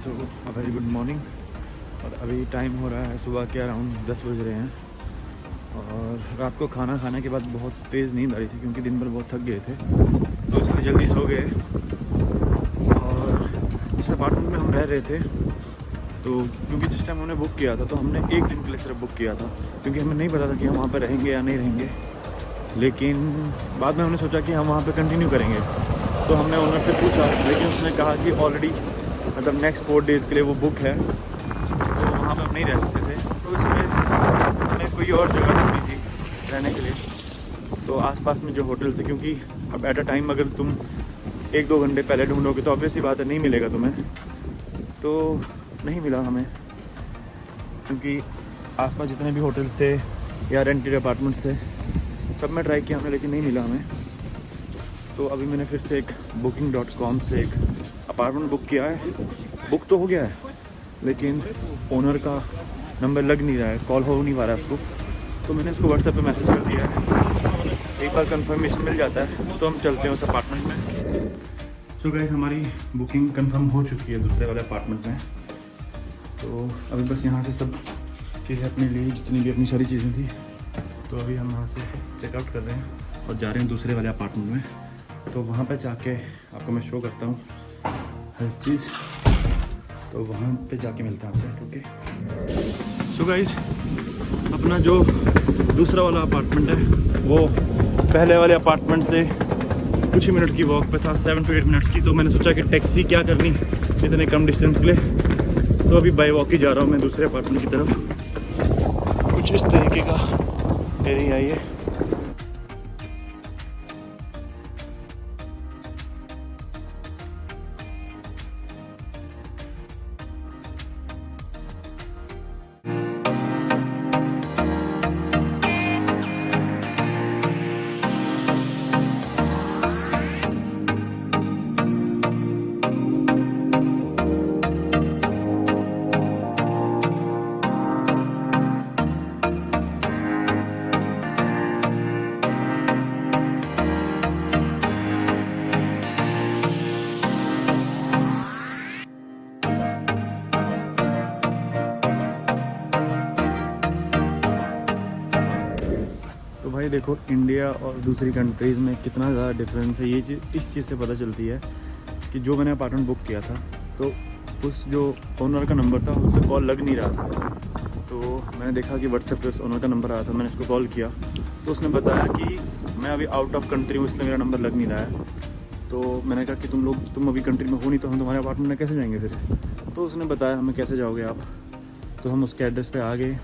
So a very good morning. और अभी time हो रहा है सुबह के अराउंड 10 बज रहे हैं। और रात को खाना खाने के बाद बहुत तेज़ नींद आ रही थी क्योंकि दिन भर बहुत थक गए थे, तो इसलिए जल्दी सो गए। और जिस अपार्टमेंट में हम रह रहे थे, तो क्योंकि जिस टाइम हमने बुक किया था तो हमने एक दिन के लिए सिर्फ बुक किया था, क्योंकि हमें नहीं पता था कि हम वहाँ पर रहेंगे या नहीं रहेंगे। लेकिन बाद में हमने सोचा कि हम वहाँ पर कंटिन्यू करेंगे, तो हमने ओनर से पूछा, लेकिन उसने कहा कि ऑलरेडी मतलब नेक्स्ट 4 डेज़ के लिए वो बुक है, तो वहाँ पर हम नहीं रह सकते थे। तो इसलिए हमें कोई और जगह ढूंढनी थी रहने के लिए। तो आसपास में जो होटल थे, क्योंकि अब एट अ टाइम अगर तुम 1-2 घंटे पहले ढूंढोगे तो ऑब्वियस सी बात है नहीं मिलेगा तुम्हें। तो नहीं मिला हमें, क्योंकि आसपास जितने भी होटल्स थे या रेंटेड अपार्टमेंट्स थे सब में ट्राई किया हमने, लेकिन नहीं मिला हमें। तो अभी मैंने फिर से एक booking.com से एक अपार्टमेंट बुक किया है। बुक तो हो गया है, लेकिन ओनर का नंबर लग नहीं रहा है, कॉल हो नहीं पा रहा है उसको। तो मैंने उसको व्हाट्सएप पे मैसेज कर दिया है। एक बार कंफर्मेशन मिल जाता है तो हम चलते हैं उस अपार्टमेंट में। सो गाइस, हमारी बुकिंग कंफर्म हो चुकी है दूसरे वाले अपार्टमेंट में। तो अभी बस यहाँ से सब चीज़ें अपने लिए, जितनी भी अपनी सारी चीज़ें थी, तो अभी हम वहाँ से चेकआउट कर रहे हैं और जा रहे हैं दूसरे वाले अपार्टमेंट में। तो वहाँ पे जाके आपको मैं शो करता हूँ हर चीज़। तो वहाँ पे जाके मिलता है आपसे, ओके। सो गाइस, अपना जो दूसरा वाला अपार्टमेंट है वो पहले वाले अपार्टमेंट से कुछ ही मिनट की वॉक पे था, 7 to 8 मिनट्स की। तो मैंने सोचा कि टैक्सी क्या करनी इतने कम डिस्टेंस के लिए, तो अभी बाई वॉक ही जा रहा हूँ मैं दूसरे अपार्टमेंट की तरफ। कुछ इस तरीके का एरिया है। तो भाई देखो, इंडिया और दूसरी कंट्रीज़ में कितना ज़्यादा डिफरेंस है। ये चीज़ इस चीज़ से पता चलती है कि जो मैंने अपार्टमेंट बुक किया था, तो उस जो ओनर का नंबर था उस पर कॉल लग नहीं रहा था। तो मैंने देखा कि व्हाट्सएप पे उस ओनर का नंबर आया था, मैंने उसको कॉल किया तो उसने बताया कि मैं अभी आउट ऑफ कंट्री हूँ, इसलिए मेरा नंबर लग नहीं रहा है। तो मैंने कहा कि तुम अभी कंट्री में हो नहीं, तो हम तुम्हारे अपार्टमेंट में कैसे जाएंगे फिर। तो उसने बताया हमें कैसे जाओगे आप। तो हम उसके एड्रेस पे आ गए।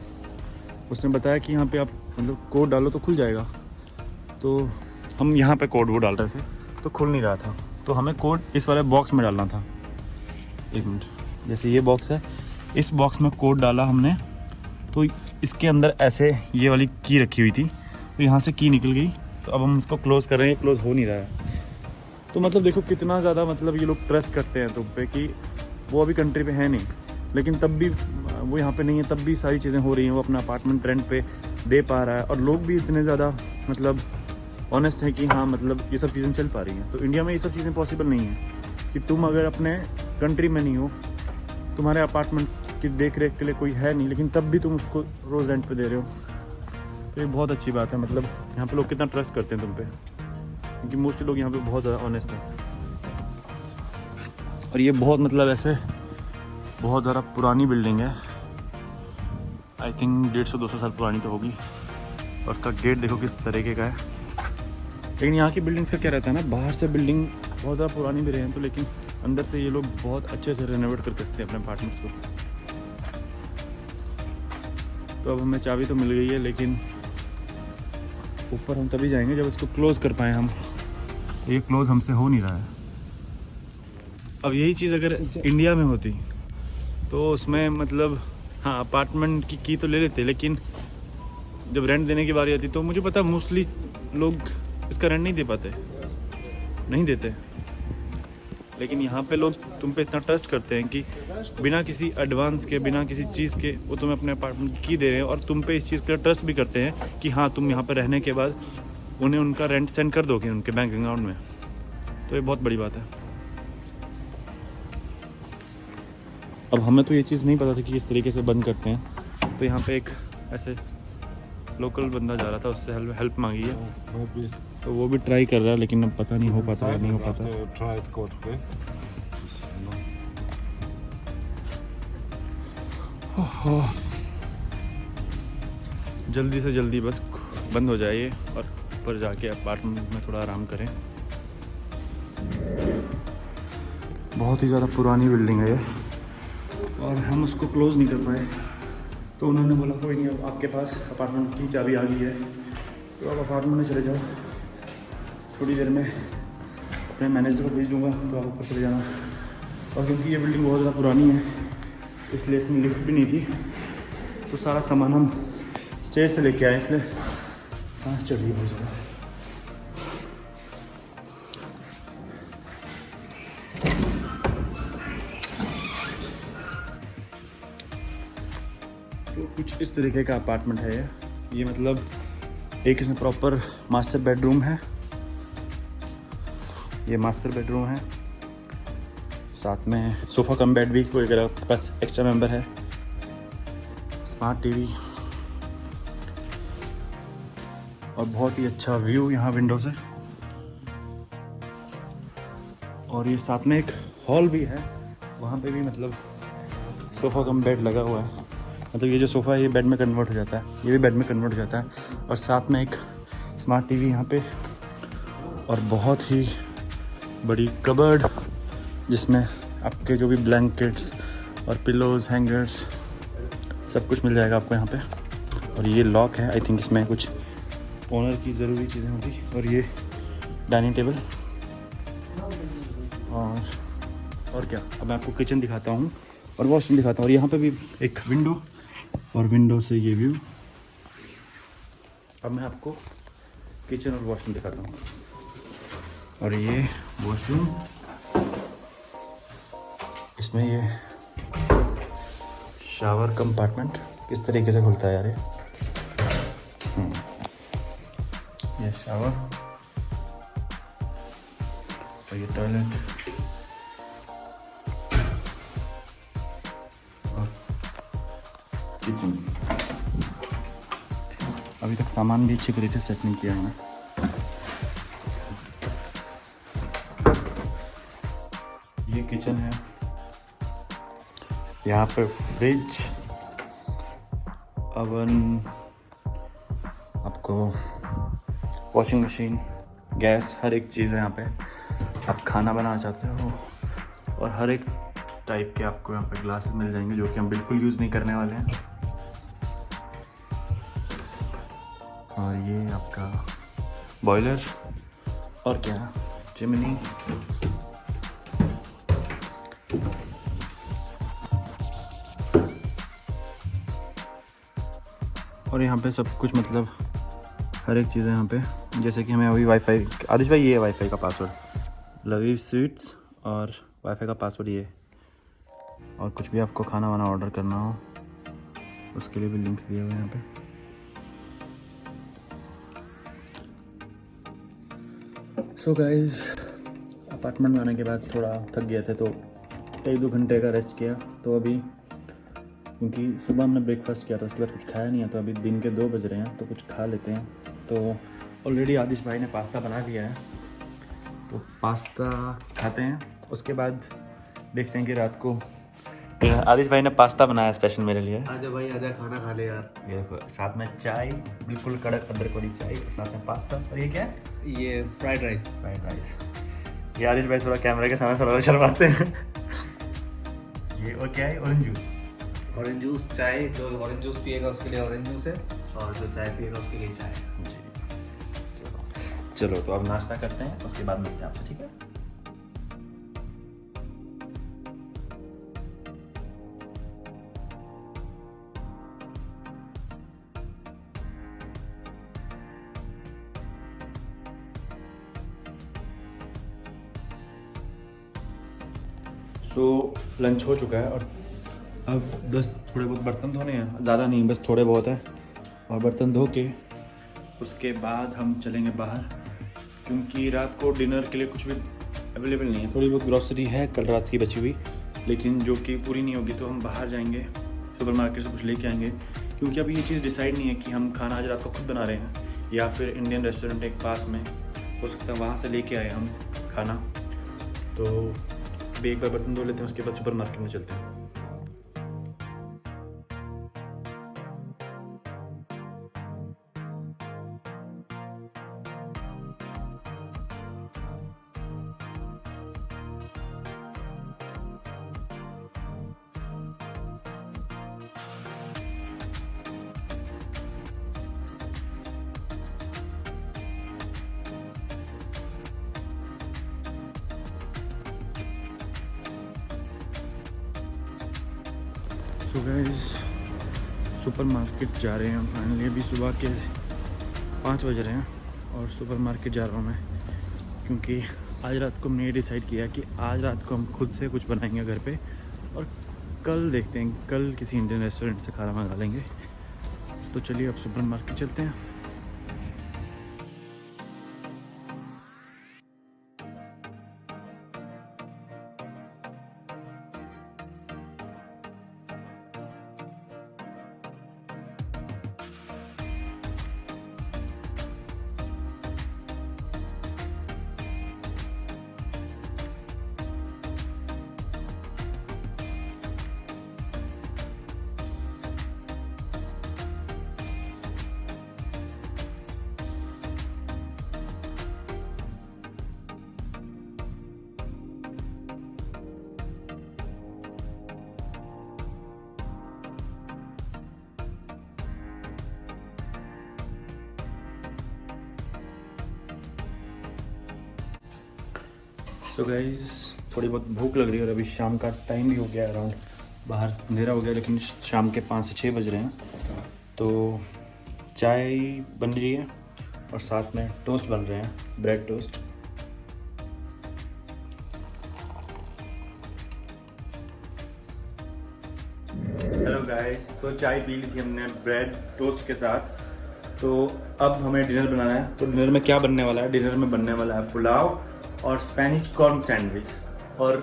उसने बताया कि यहाँ पे आप मतलब कोड डालो तो खुल जाएगा। तो हम यहाँ पे कोड वो डाल रहे थे तो खुल नहीं रहा था, तो हमें कोड इस वाले बॉक्स में डालना था। 1 मिनट, जैसे ये बॉक्स है, इस बॉक्स में कोड डाला हमने, तो इसके अंदर ऐसे ये वाली की रखी हुई थी, तो यहाँ से की निकल गई। तो अब हम इसको क्लोज़ कर रहे हैं, क्लोज़ हो नहीं रहा है। तो मतलब देखो कितना ज़्यादा मतलब ये लोग ट्रस्ट करते हैं तुम पे, कि वो अभी कंट्री पे है नहीं, लेकिन तब भी वो यहाँ पे नहीं है, तब भी सारी चीज़ें हो रही हैं। वो अपना अपार्टमेंट रेंट पे दे पा रहा है, और लोग भी इतने ज़्यादा मतलब ऑनेस्ट हैं कि हाँ मतलब ये सब चीज़ें चल पा रही हैं। तो इंडिया में ये सब चीज़ें पॉसिबल नहीं है कि तुम अगर अपने कंट्री में नहीं हो, तुम्हारे अपार्टमेंट की देख रेख के लिए कोई है नहीं, लेकिन तब भी तुम उसको रोज़ रेंट पे दे रहे हो। तो ये बहुत अच्छी बात है। मतलब यहाँ पे लोग कितना ट्रस्ट करते हैं तुम पे, क्योंकि मोस्टली लोग यहाँ पे बहुत ज़्यादा ऑनेस्ट हैं। और ये बहुत मतलब ऐसे बहुत ज़्यादा पुरानी बिल्डिंग है, आई थिंक 150-200 साल पुरानी तो होगी। और उसका गेट देखो किस तरीके का है। लेकिन यहाँ की बिल्डिंग्स का क्या रहता है ना, बाहर से बिल्डिंग बहुत ज़्यादा पुरानी भी रहे हैं, तो लेकिन अंदर से ये लोग बहुत अच्छे से रेनोवेट कर सकते हैं अपने अपार्टमेंट्स को। तो अब हमें चाबी तो मिल गई है, लेकिन ऊपर हम तभी जाएंगे जब इसको क्लोज़ कर पाएँ हम। ये क्लोज़ हमसे हो नहीं रहा है। अब यही चीज़ अगर इंडिया में होती तो उसमें मतलब हाँ अपार्टमेंट की तो ले लेते, लेकिन जब रेंट देने की बारी आती तो मुझे पता मोस्टली लोग इसका रेंट नहीं दे पाते, नहीं देते। लेकिन यहाँ पे लोग तुम पे इतना ट्रस्ट करते हैं कि बिना किसी एडवांस के, बिना किसी चीज़ के वो तुम्हें अपने अपार्टमेंट की दे रहे हैं, और तुम पे इस चीज़ का ट्रस्ट भी करते हैं कि हाँ तुम यहाँ पे रहने के बाद उन्हें उनका रेंट सेंड कर दोगे उनके बैंक अकाउंट में। तो ये बहुत बड़ी बात है। अब हमें तो ये चीज़ नहीं पता था कि इस तरीके से बंद करते हैं, तो यहाँ पे एक ऐसे लोकल बंदा जा रहा था, उससे हेल्प मांगी है, तो वो भी ट्राई कर रहा है, लेकिन अब पता नहीं हो पाता या नहीं हो पाता। जल्दी से जल्दी बस बंद हो जाए और ऊपर जाके अपार्टमेंट में थोड़ा आराम करें। बहुत ही ज़्यादा पुरानी बिल्डिंग है ये, और हम उसको क्लोज़ नहीं कर पाए, तो उन्होंने बोला कोई नहीं, अब आपके पास अपार्टमेंट की चाबी आ गई है, तो आप अपार्टमेंट में चले जाओ, थोड़ी देर में अपने मैनेजर को भेज दूँगा, तो आप ऊपर चले जाना। और क्योंकि ये बिल्डिंग बहुत ज़्यादा पुरानी है, इसलिए इसमें लिफ्ट भी नहीं थी, तो सारा सामान हम स्टेयर से लेके आए, इसलिए सांस चढ़ रही है बहुत ज़्यादा। तो कुछ इस तरीके का अपार्टमेंट है ये मतलब एक इसमें प्रॉपर मास्टर बेडरूम है, ये मास्टर बेडरूम है, साथ में सोफ़ा कम बेड भी, कोई अगर आपके पास एक्स्ट्रा मेंबर है, स्मार्ट टीवी, और बहुत ही अच्छा व्यू यहाँ विंडो से। और ये साथ में एक हॉल भी है, वहाँ पे भी मतलब सोफ़ा कम बेड लगा हुआ है, मतलब ये जो सोफ़ा है ये बेड में कन्वर्ट हो जाता है, ये भी बेड में कन्वर्ट हो जाता है, और साथ में एक स्मार्ट टीवी यहाँ पे, और बहुत ही बड़ी कबर्ड जिसमें आपके जो भी ब्लैंकेट्स और पिलोज़, हैंगर्स सब कुछ मिल जाएगा आपको यहाँ पे। और ये लॉक है, आई थिंक इसमें कुछ ओनर की ज़रूरी चीज़ें होंगी। और ये डाइनिंग टेबल, और क्या, अब मैं आपको किचन दिखाता हूँ और वॉशरूम दिखाता हूँ। और यहाँ पे भी एक विंडो, और विंडो से ये व्यू। अब मैं आपको किचन और वॉशरूम दिखाता हूँ। और ये वॉशरूम, इसमें ये शावर कंपार्टमेंट किस तरीके से खुलता है यार ये शावर, और ये टॉयलेट, और किचन। अभी तक सामान भी अच्छी तरीके से सेट नहीं किया है। ये किचन है, यहाँ पर फ्रिज, ओवन, आपको वॉशिंग मशीन, गैस, हर एक चीज़ है यहाँ पे। आप खाना बनाना चाहते हो, और हर एक टाइप के आपको यहाँ पे ग्लासेस मिल जाएंगे, जो कि हम बिल्कुल यूज़ नहीं करने वाले हैं। और ये आपका बॉयलर, और क्या, चिमनी, और यहाँ पे सब कुछ मतलब हर एक चीज़ है यहाँ पे। जैसे कि हमें अभी वाईफाई, आदिश भाई ये है वाईफाई का पासवर्ड, लवी स्वीट्स, और वाईफाई का पासवर्ड ये। और कुछ भी आपको खाना वाना ऑर्डर करना हो उसके लिए भी लिंक्स दिए हुए हैं यहाँ पे। सो गाइस, अपार्टमेंट में आने के बाद थोड़ा थक गए थे, तो 1-2 घंटे का रेस्ट किया। तो अभी क्योंकि सुबह हमने ब्रेकफास्ट किया था, उसके बाद कुछ खाया नहीं है, तो अभी दिन के 2 बज रहे हैं, तो कुछ खा लेते हैं। तो ऑलरेडी आदिश भाई ने पास्ता बना दिया है, तो पास्ता खाते हैं। उसके बाद देखते हैं कि रात को आदिश भाई ने पास्ता बनाया स्पेशल मेरे लिए। आजा भाई आजा, खाना खा ले यार। ये देखो, साथ में चाय, बिल्कुल कड़क अदरक वाली चाय, साथ में पास्ता। और ये क्या है? ये फ्राइड राइस। ये आदिश भाई थोड़ा कैमरे के सामने थोड़ा शर्माते हैं। ये और क्या है? Orange juice. ऑरेंज जूस, चाय, जो ऑरेंज जूस पिएगा उसके लिए ऑरेंज जूस है, और जो चाय पिएगा उसके लिए चाय है। जी, चलो तो अब नाश्ता करते हैं, उसके बाद मिलते हैं आपसे, ठीक है? सो लंच हो चुका है, और अब बस थोड़े बहुत बर्तन धोने हैं, ज़्यादा नहीं, बस थोड़े बहुत है। और बर्तन धो के उसके बाद हम चलेंगे बाहर, क्योंकि रात को डिनर के लिए कुछ भी अवेलेबल नहीं है। थोड़ी बहुत ग्रॉसरी है कल रात की बची हुई, लेकिन जो कि पूरी नहीं होगी तो हम बाहर जाएंगे, सुपर मार्केट से कुछ लेके आएंगे, क्योंकि अभी ये चीज़ डिसाइड नहीं है कि हम खाना आज रात को खुद बना रहे हैं या फिर इंडियन रेस्टोरेंट एक पास में हो सकता है वहाँ से लेके आए हम खाना। तो अभी एक बार बर्तन धो लेते हैं, उसके बाद सुपर मार्केट में चलते हैं। तो गाइस सुपर मार्केट जा रहे हैं हम फाइनली। अभी सुबह के 5 बज रहे हैं और सुपर मार्केट जा रहा हूँ मैं, क्योंकि आज रात को हमने ये डिसाइड किया कि आज रात को हम खुद से कुछ बनाएंगे घर पे और कल देखते हैं, कल किसी इंडियन रेस्टोरेंट से खाना मंगा लेंगे। तो चलिए अब सुपर मार्केट चलते हैं। सो गाइस थोड़ी बहुत भूख लग रही है और अभी शाम का टाइम भी हो गया, अराउंड बाहर अंधेरा हो गया, लेकिन शाम के 5 से 6 बज रहे हैं। तो चाय बन रही है और साथ में टोस्ट बन रहे हैं, ब्रेड टोस्ट। हेलो गाइस, तो चाय पी ली थी हमने ब्रेड टोस्ट के साथ। तो अब हमें डिनर बनाना है। तो डिनर में क्या बनने वाला है? डिनर में बनने वाला है पुलाव और स्पेनिश कॉर्न सैंडविच, और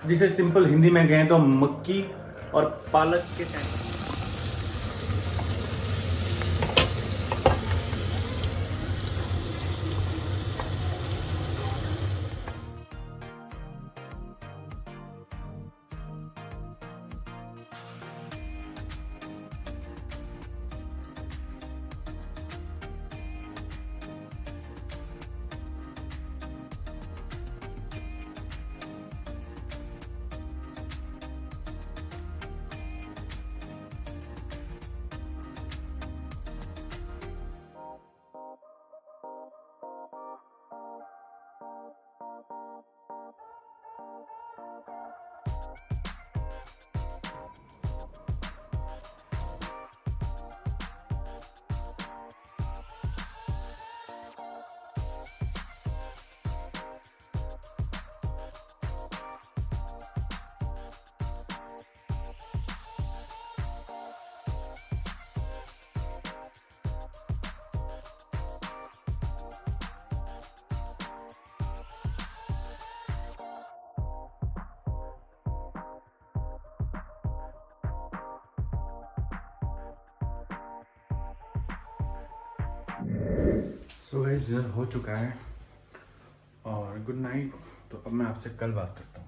जिसे सिंपल हिंदी में कहें तो मक्की और पालक के सैंडविच। सो गाइस डिनर हो चुका है और गुड नाइट। तो अब मैं आपसे कल बात करता हूँ।